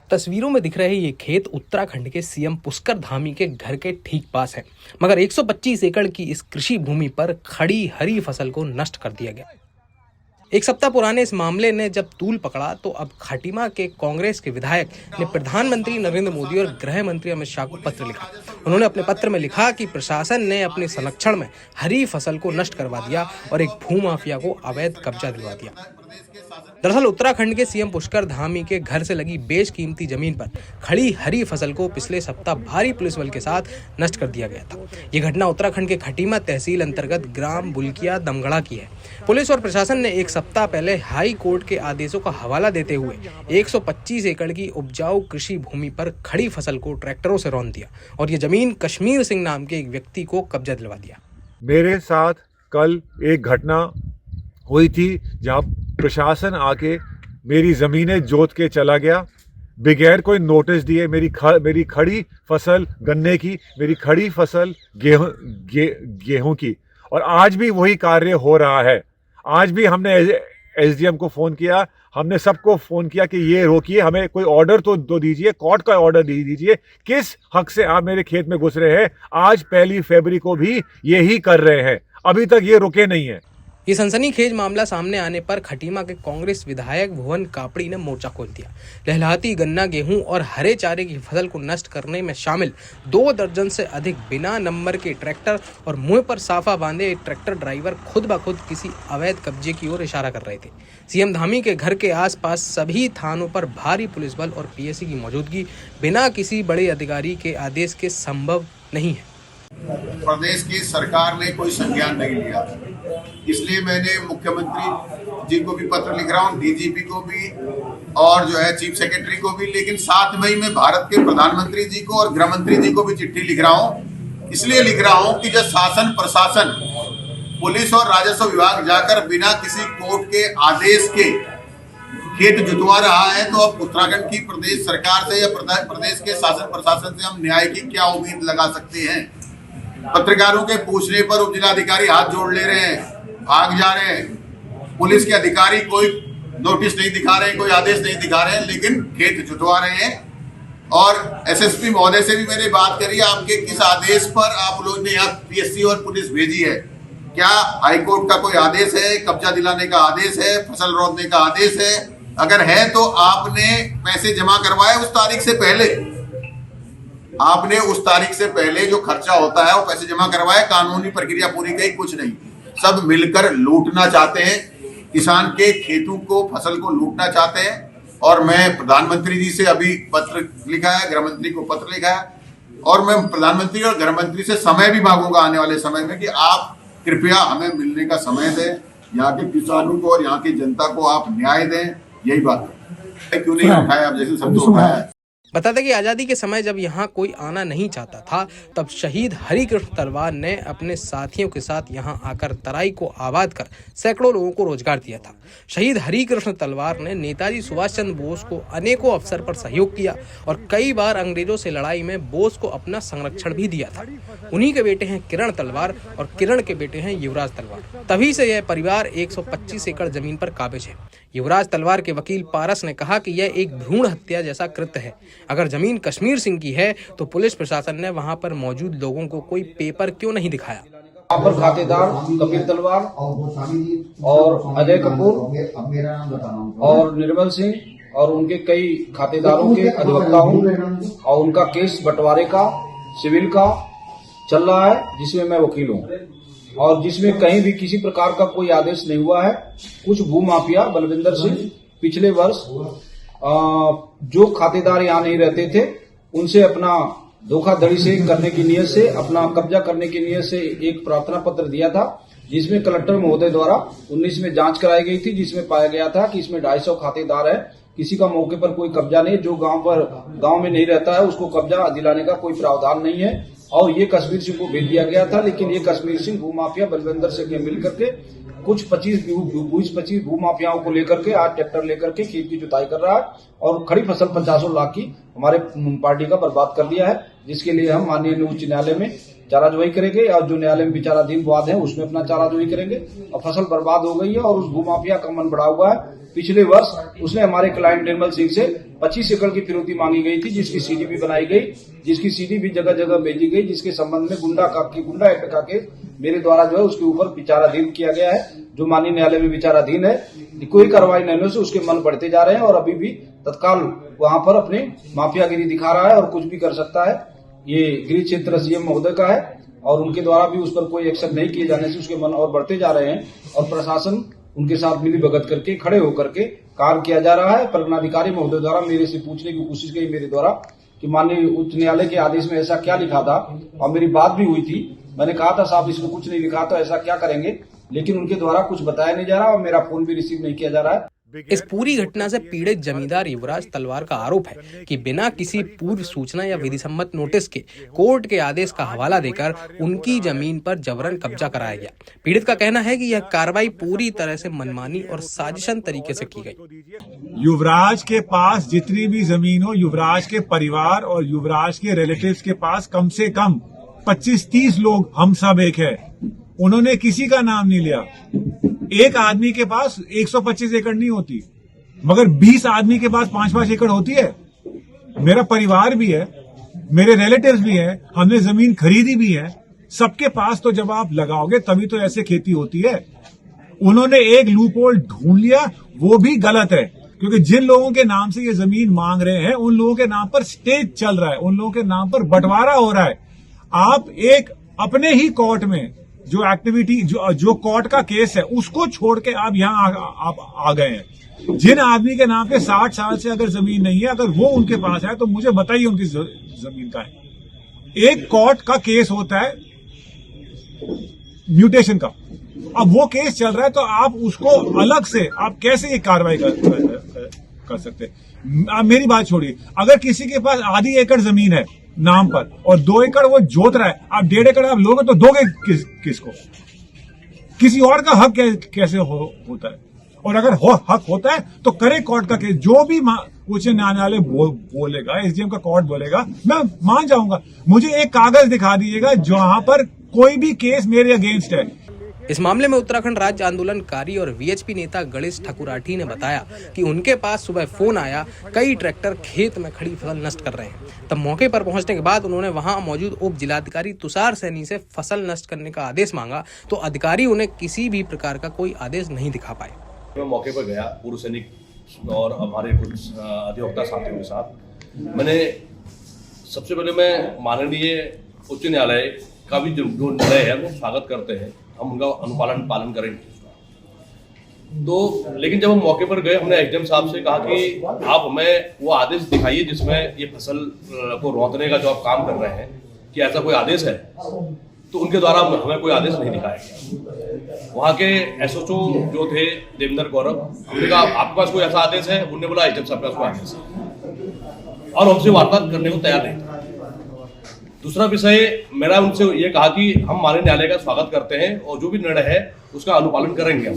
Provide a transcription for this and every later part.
तस्वीरों में दिख रहे ये खेत उत्तराखंड के सीएम पुष्कर धामी के घर के ठीक पास है, मगर 125 एकड़ की इस कृषि भूमि पर खड़ी हरी फसल को नष्ट कर दिया गया। एक सप्ताह पुराने इस मामले ने जब तूल पकड़ा तो अब खटीमा के कांग्रेस के विधायक ने प्रधानमंत्री नरेंद्र मोदी और गृह मंत्री अमित शाह को पत्र लिखा। उन्होंने अपने पत्र में लिखा कि प्रशासन ने अपने संरक्षण में हरी फसल को नष्ट करवा दिया और एक भूमाफिया को अवैध कब्जा दिलवा दिया। दरअसल उत्तराखंड के सीएम पुष्कर धामी के घर से लगी बेशकीमती जमीन पर खड़ी हरी फसल को पिछले सप्ताह भारी पुलिस बल के साथ नष्ट कर दिया गया था। ये घटना उत्तराखंड के खटीमा तहसील अंतर्गत ग्राम बुल्किया दमगढ़ा की है। पुलिस और प्रशासन ने एक सप्ताह पहले हाई कोर्ट के आदेशों का हवाला देते हुए 125 एकड़ की उपजाऊ कृषि भूमि पर खड़ी फसल को ट्रैक्टरों से रौंद दिया और ये जमीन कश्मीर सिंह नाम के एक व्यक्ति को कब्जा दिलवा दिया। मेरे साथ कल एक घटना हुई थी जहां प्रशासन आके मेरी ज़मीनें जोत के चला गया बगैर कोई नोटिस दिए। मेरी खड़ी फसल गन्ने की, मेरी खड़ी फसल गेहूं की, और आज भी वही कार्य हो रहा है। आज भी हमने एसडीएम को फ़ोन किया, हमने सबको फ़ोन किया कि ये रोकिए, हमें कोई ऑर्डर तो दीजिए, कोर्ट का ऑर्डर दीजिए, किस हक से आप मेरे खेत में घुस रहे हैं। आज 1 फरवरी को भी यही कर रहे हैं, अभी तक ये रुके नहीं है। ये सनसनीखेज मामला सामने आने पर खटीमा के कांग्रेस विधायक भुवन कापड़ी ने मोर्चा खोल दिया। लहलहाती गन्ना, गेहूं और हरे चारे की फसल को नष्ट करने में शामिल 2 दर्जन से अधिक बिना नंबर के ट्रैक्टर और मुंह पर साफा बांधे ट्रैक्टर ड्राइवर खुद ब खुद किसी अवैध कब्जे की ओर इशारा कर रहे थे। सीएम धामी के घर के आसपास सभी थानों पर भारी पुलिस बल और पीएसी की मौजूदगी बिना किसी बड़े अधिकारी के आदेश के संभव नहीं है। प्रदेश की सरकार ने कोई संज्ञान नहीं लिया, इसलिए मैंने मुख्यमंत्री जी को भी पत्र लिख रहा हूँ, डीजीपी को भी और जो है चीफ सेक्रेटरी को भी, लेकिन 7 मई में भारत के प्रधानमंत्री जी को और गृह मंत्री जी को भी चिट्ठी लिख रहा हूँ। इसलिए लिख रहा हूँ कि जब शासन प्रशासन पुलिस और राजस्व विभाग जाकर बिना किसी कोर्ट के आदेश के खेत जुतवा रहा है, तो अब उत्तराखंड की प्रदेश सरकार से या प्रदेश के शासन प्रशासन से हम न्याय की क्या उम्मीद लगा सकते हैं। पत्रकारों के पूछने पर उप जिलाधिकारी हाथ जोड़ ले रहे हैं, भाग जा रहे हैं। पुलिस के अधिकारी कोई नोटिस नहीं दिखा रहे हैं, कोई आदेश नहीं दिखा रहे हैं, लेकिन खेत जुतवा रहे हैं। और एसएसपी महोदय से भी मैंने बात करी, आपके किस आदेश पर आप लोग ने यहाँ पीएससी और पुलिस भेजी है? क्या हाईकोर्ट का कोई आदेश है, कब्जा दिलाने का आदेश है, फसल रौंदने का आदेश है? अगर है तो आपने पैसे जमा करवाए उस तारीख से पहले, आपने उस तारीख से पहले जो खर्चा होता है वो पैसे जमा करवाए, कानूनी प्रक्रिया पूरी गई, कुछ नहीं। सब मिलकर लूटना चाहते हैं, किसान के खेतों को, फसल को लूटना चाहते हैं। और मैं प्रधानमंत्री जी से अभी पत्र लिखा है, गृह मंत्री को पत्र लिखा है, और मैं प्रधानमंत्री और गृह मंत्री से समय भी मांगूंगा आने वाले समय में कि आप कृपया हमें मिलने का समय दें, यहाँ के किसानों को और यहाँ की जनता को आप न्याय दें। यही बात है, क्यों नहीं उठाया, आप जैसे सबको उठाया है। बता दें कि आज़ादी के समय जब यहाँ कोई आना नहीं चाहता था, तब शहीद हरिकृष्ण तलवार ने अपने साथियों के साथ यहाँ आकर तराई को आबाद कर सैकड़ों लोगों को रोजगार दिया था। शहीद हरिकृष्ण तलवार ने नेताजी सुभाष चंद्र बोस को अनेकों अवसर पर सहयोग किया और कई बार अंग्रेजों से लड़ाई में बोस को अपना संरक्षण भी दिया था। उन्हीं के बेटे हैं किरण तलवार और किरण के बेटे हैं युवराज तलवार। तभी से यह परिवार 125 एकड़ जमीन पर काबिज है। युवराज तलवार के वकील पारस ने कहा कि यह एक भ्रूण हत्या जैसा कृत्य है। अगर जमीन कश्मीर सिंह की है तो पुलिस प्रशासन ने वहां पर मौजूद लोगों को कोई पेपर क्यों नहीं दिखाया? यहाँ पर खातेदार कपिल तलवार और अजय कपूर और निर्मल सिंह और उनके कई खातेदारों के अधिवक्ताओं और उनका केस बंटवारे का सिविल का चल रहा है, जिसमें मैं वकील हूँ और जिसमें कहीं भी किसी प्रकार का कोई आदेश नहीं हुआ है। कुछ भूमाफिया बलविंदर सिंह पिछले वर्ष जो खातेदार यहाँ नहीं रहते थे उनसे अपना धोखाधड़ी से करने की नियत से, अपना कब्जा करने की नियत से एक प्रार्थना पत्र दिया था, जिसमें कलेक्टर महोदय द्वारा 19 में जांच कराई गई थी, जिसमें पाया गया था कि इसमें 250 खातेदार है, किसी का मौके पर कोई कब्जा नहीं, जो गांव में नहीं रहता है उसको कब्जा दिलाने का कोई प्रावधान नहीं है। और ये कश्मीर सिंह को भेज दिया गया था, लेकिन ये कश्मीर सिंह भूमाफिया बलविंदर सिंह के मिल करके कुछ 25 भूमाफियाओं को लेकर के आज ट्रैक्टर लेकर के खेत की जुताई कर रहा है और खड़ी फसल 50 लाख की हमारे पार्टी का बर्बाद कर दिया है, जिसके लिए हम माननीय उच्च न्यायालय में चाराजोई करेंगे और जो न्यायालय में विचाराधीन वाद है उसमें अपना चाराजोई करेंगे। और फसल बर्बाद हो गई है और उस भूमाफिया का मन बढ़ा हुआ है। पिछले वर्ष उसने हमारे क्लाइंट निर्मल सिंह से 25 एकड़ की फिरौती मांगी गई थी, जिसकी सीडी भी बनाई गई, जिसकी सीडी भी जगह जगह भेजी गई, जिसके संबंध में गुंडा एक्ट का केस मेरे द्वारा जो है उसके ऊपर विचाराधीन किया गया है, जो माननीय न्यायालय में विचाराधीन है। कोई कार्रवाई नहीं होने से उसके मन बढ़ते जा रहे हैं और अभी भी तत्काल वहां पर अपनी माफियागिरी दिखा रहा है और कुछ भी कर सकता है। ये गृह क्षेत्र सीएम महोदय का है और उनके द्वारा भी उस पर कोई एक्शन नहीं किए जाने से उसके मन और बढ़ते जा रहे हैं और प्रशासन उनके साथ मिली भगत करके खड़े होकर के कार्य किया जा रहा है। पलटनाधिकारी महोदय द्वारा मेरे से पूछने की कोशिश की मेरे द्वारा कि माननीय उच्च न्यायालय के आदेश में ऐसा क्या लिखा था, और मेरी बात भी हुई थी। मैंने कहा था साहब इसमें कुछ नहीं लिखा तो ऐसा क्या करेंगे, लेकिन उनके द्वारा कुछ बताया नहीं जा रहा और मेरा फोन भी रिसीव नहीं किया जा रहा है। इस पूरी घटना से पीड़ित जमींदार युवराज तलवार का आरोप है कि बिना किसी पूर्व सूचना या विधि सम्मत नोटिस के कोर्ट के आदेश का हवाला देकर उनकी जमीन पर जबरन कब्जा कराया गया। पीड़ित का कहना है कि यह कार्रवाई पूरी तरह से मनमानी और साजिशन तरीके से की गई। युवराज के पास जितनी भी जमीन हो, युवराज के परिवार और युवराज के रिलेटिव्स के पास कम से कम 25-30 लोग हम सब एक है। उन्होंने किसी का नाम नहीं लिया। एक आदमी के पास 125 एकड़ नहीं होती, मगर 20 आदमी के पास 5-5 एकड़ होती है। मेरा परिवार भी है, मेरे रिलेटिव्स भी हैं, हमने जमीन खरीदी भी है। सबके पास तो जब आप लगाओगे तभी तो ऐसे खेती होती है। उन्होंने एक लूप होल ढूंढ लिया, वो भी गलत है, क्योंकि जिन लोगों के नाम से ये जमीन मांग रहे हैं उन लोगों के नाम पर स्टेज चल रहा है, उन लोगों के नाम पर बंटवारा हो रहा है। आप एक अपने ही कोर्ट में जो एक्टिविटी जो कोर्ट का केस है उसको छोड़ के आप यहाँ आ गए हैं। जिन आदमी के नाम पे 60 साल से अगर जमीन नहीं है, अगर वो उनके पास है तो मुझे बताइए उनकी जमीन का है। एक कोर्ट का केस होता है म्यूटेशन का, अब वो केस चल रहा है तो आप उसको अलग से आप कैसे ये कार्रवाई कर सकते हैं। मेरी बात छोड़िए, अगर किसी के पास आधी एकड़ जमीन है नाम पर और 2 एकड़ वो जोत रहा है, आप 1.5 एकड़ आप लोगे तो दोगे किसको? किसी और का हक कैसे होता है? और अगर हक होता है तो करे कोर्ट का केस। जो भी उच्च न्यायालय बोलेगा, एसडीएम का कोर्ट बोलेगा, मैं मान जाऊंगा। मुझे एक कागज दिखा दीजिएगा जहां पर कोई भी केस मेरे अगेंस्ट है। इस मामले में उत्तराखंड राज्य आंदोलनकारी और वीएचपी नेता गणेश ठाकुराठी ने बताया कि उनके पास सुबह फोन आया, कई ट्रैक्टर खेत में खड़ी फसल नष्ट कर रहे हैं। तब मौके पर पहुंचने के बाद उन्होंने वहां मौजूद उप जिलाधिकारी तुषार सैनी से फसल नष्ट करने का आदेश मांगा, तो अधिकारी उन्हें किसी भी प्रकार का कोई आदेश नहीं दिखा पाए। मैं मौके पर गया पूर्व सैनिक और हमारे कुछ अधिवक्ता साथियों के साथ। मैंने सबसे पहले मैं माननीय उच्च न्यायालय का भी जो निर्णय है वो स्वागत करते हैं, हम उनका पालन करेंगे। तो लेकिन जब हम मौके पर गए, हमने एसडीएम साहब से कहा कि आप हमें वो आदेश दिखाइए जिसमें ये फसल को रोकने का जो आप काम कर रहे हैं, कि ऐसा कोई आदेश है। तो उनके द्वारा हमें कोई आदेश नहीं दिखाया गया। वहाँ के एसओचओ जो थे देवेंद्र गौरव, हमने कहा आपके पास कोई ऐसा आदेश है? उन्होंने बोला एसडीएम साहब के पास कोई आदेश है, और हमसे वार्ता करने को तैयार नहीं था। दूसरा विषय मेरा उनसे ये कहा कि हम माननीय न्यायालय का स्वागत करते हैं और जो भी निर्णय है उसका अनुपालन करेंगे हम,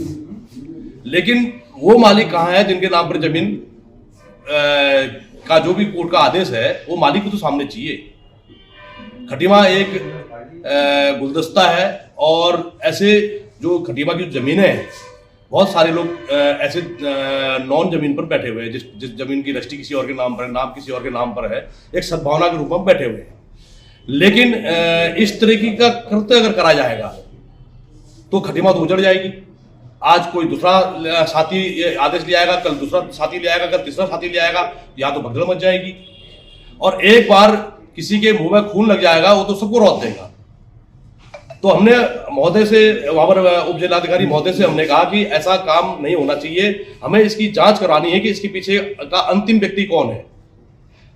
लेकिन वो मालिक कहाँ है जिनके नाम पर जमीन का जो भी कोर्ट का आदेश है वो मालिक को तो सामने चाहिए। खटीमा एक गुलदस्ता है और ऐसे जो खटीमा की जमीनें हैं, बहुत सारे लोग ऐसे नॉन जमीन पर बैठे हुए हैं, जिस जमीन की रजिस्ट्री किसी और के नाम पर है, नाम किसी और के नाम पर है, एक सद्भावना के रूप में बैठे हुए हैं। लेकिन इस तरीके का कृत्य अगर करा जाएगा तो खटीमा तो उजड़ जाएगी। आज कोई दूसरा साथी आदेश ले आएगा, कल दूसरा साथी ले आएगा, कल तीसरा साथी ले आएगा, या तो भगदड़ मच जाएगी। और एक बार किसी के मुंह में खून लग जाएगा वो तो सबको रोक देगा। तो हमने महोदय से, वहां पर उप जिलाधिकारी महोदय से हमने कहा कि ऐसा काम नहीं होना चाहिए, हमें इसकी जांच करानी है कि इसके पीछे का अंतिम व्यक्ति कौन है।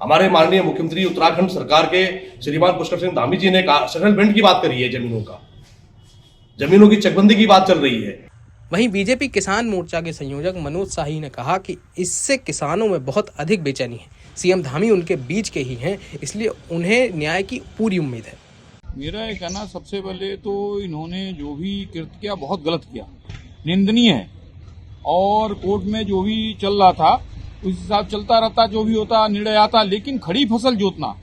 हमारे माननीय मुख्यमंत्री उत्तराखंड सरकार के श्रीमान पुष्कर सिंह धामी जी ने सेटलमेंट की बात करी है, जमीनों की चकबंदी की बात चल रही है। वहीं बीजेपी किसान मोर्चा के संयोजक मनोज शाही ने कहा कि इससे किसानों में बहुत अधिक बेचैनी है। सीएम धामी उनके बीच के ही हैं, इसलिए उन्हें न्याय की पूरी उम्मीद है। मेरा ये कहना, सबसे पहले तो इन्होंने जो भी कृत्य किया बहुत गलत किया, निंदनीय है। और कोर्ट में जो भी चल रहा था उस हिसाब चलता रहता, जो भी होता निर्णय आता। लेकिन खड़ी फसल जोतना,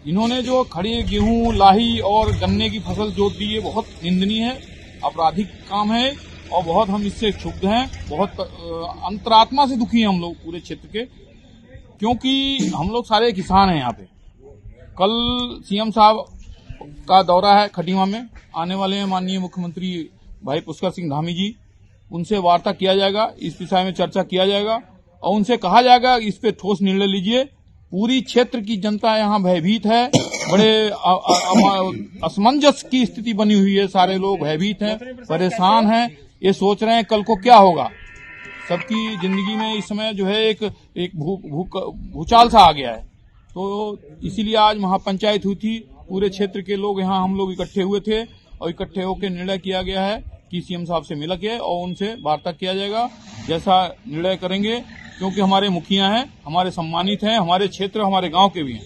इन्होंने जो खड़ी गेहूं, लाही और गन्ने की फसल जोत दी, ये बहुत निंदनीय है, आपराधिक काम है और बहुत हम इससे क्षुब्ध हैं। बहुत अंतरात्मा से दुखी हैं हम लोग पूरे क्षेत्र के, क्योंकि हम लोग सारे किसान हैं यहाँ पे। कल सीएम साहब का दौरा है खटीमा में, आने वाले हैं माननीय मुख्यमंत्री भाई पुष्कर सिंह धामी जी, उनसे वार्ता किया जाएगा, इस विषय में चर्चा किया जाएगा और उनसे कहा जाएगा इस पे ठोस निर्णय लीजिए। पूरी क्षेत्र की जनता यहाँ भयभीत है, बड़े असमंजस की स्थिति बनी हुई है, सारे लोग भयभीत हैं, परेशान हैं, ये सोच रहे हैं कल को क्या होगा। सबकी जिंदगी में इस समय जो है एक भूचाल सा आ गया है। तो इसीलिए आज महापंचायत हुई थी, पूरे क्षेत्र के लोग यहाँ हम लोग इकट्ठे हुए थे और इकट्ठे होकर निर्णय किया गया है कि सीएम साहब से मिला के और उनसे वार्ता किया जाएगा, जैसा निर्णय करेंगे, क्योंकि हमारे मुखिया हैं, हमारे सम्मानित हैं, हमारे क्षेत्र हमारे गांव के भी हैं,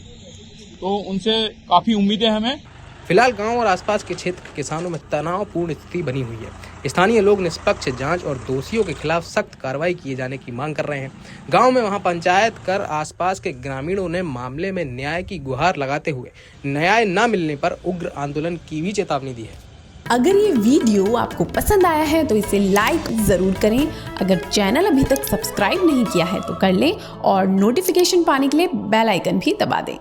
तो उनसे काफी उम्मीदें हमें। फिलहाल गांव और आसपास के क्षेत्र के किसानों में तनावपूर्ण स्थिति बनी हुई है। स्थानीय लोग निष्पक्ष जांच और दोषियों के खिलाफ सख्त कार्रवाई किए जाने की मांग कर रहे हैं। गांव में वहां पंचायत कर आसपास के ग्रामीणों ने मामले में न्याय की गुहार लगाते हुए न्याय न मिलने पर उग्र आंदोलन की भी चेतावनी दी है। अगर ये वीडियो आपको पसंद आया है तो इसे लाइक ज़रूर करें। अगर चैनल अभी तक सब्सक्राइब नहीं किया है तो कर लें और नोटिफिकेशन पाने के लिए बेल आइकन भी दबा दें।